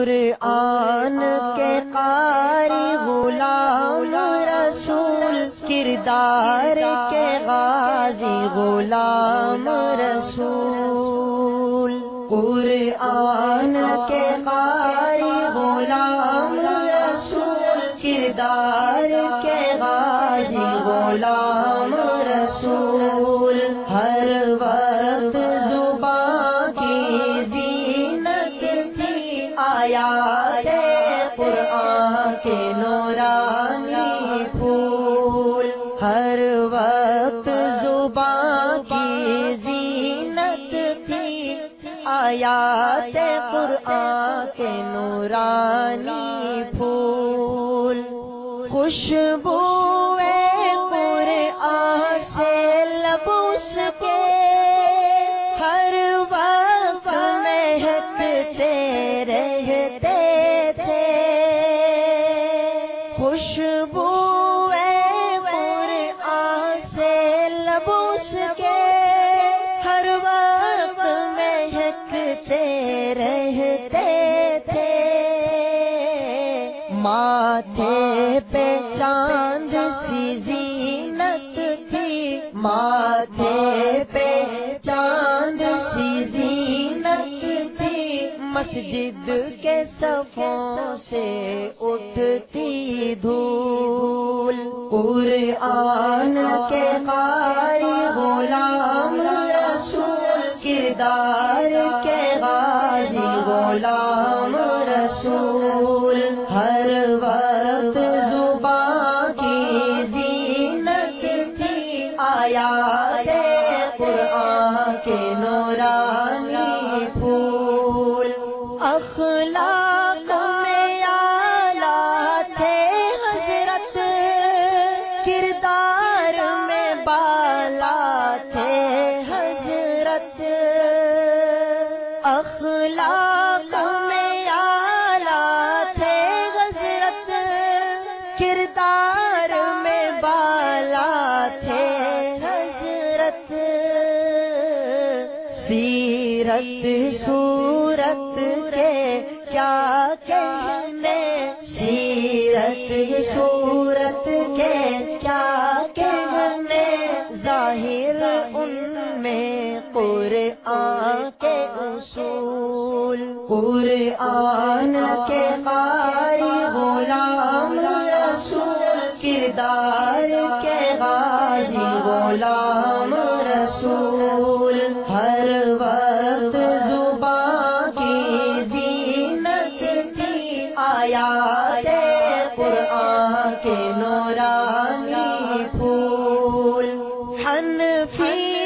قرآن کے قاری غلام رسول، کردار کے غازی غلام رسول، قرآن کے قاری غلام رسول، کردار کے غازی غلام رسول، ہر وقت زبان کی زینت تھی آیات قرآن کے نورانی پھول، ہر وقت زبان کی زینت تھی آیات قرآن کے نورانی پھول، خوشبو قرآن سے لب اس کے ہر وقت مہکتے رہتے تھے، خوشبو قرآن سے لب اس کے ہر وقت مہکتے رہتے تھے، ماتھے پہ چاند سی زینت تھی، ماتھے پہ چاند سی زینت تھی، مسجد کے صفوں سے اٹھتی دھول، قرآن کے قاری غلام رسول، کردار کے غازی غلام رسول، ہر وقت زبان کی زینت تھی آیات قرآن کے نورانی پھول، اخلاق میں اعلیٰ تھے حضرت، کردار میں بالا تھے حضرت، اخلاق میں اعلیٰ تھے حضرت، کردار میں بالا تھے حضرت، سیرت صورت کے کیا کہنے، سیرت صورت کے کیا کہنے، ظاہر ان میں قرآن کے اصول، قرآن کے قاری غلام رسول، کردار کے غازی غلام رسول، ہر وقت زبان کی زینت تھی آیات قرآن کے نورانی پھول، حنفی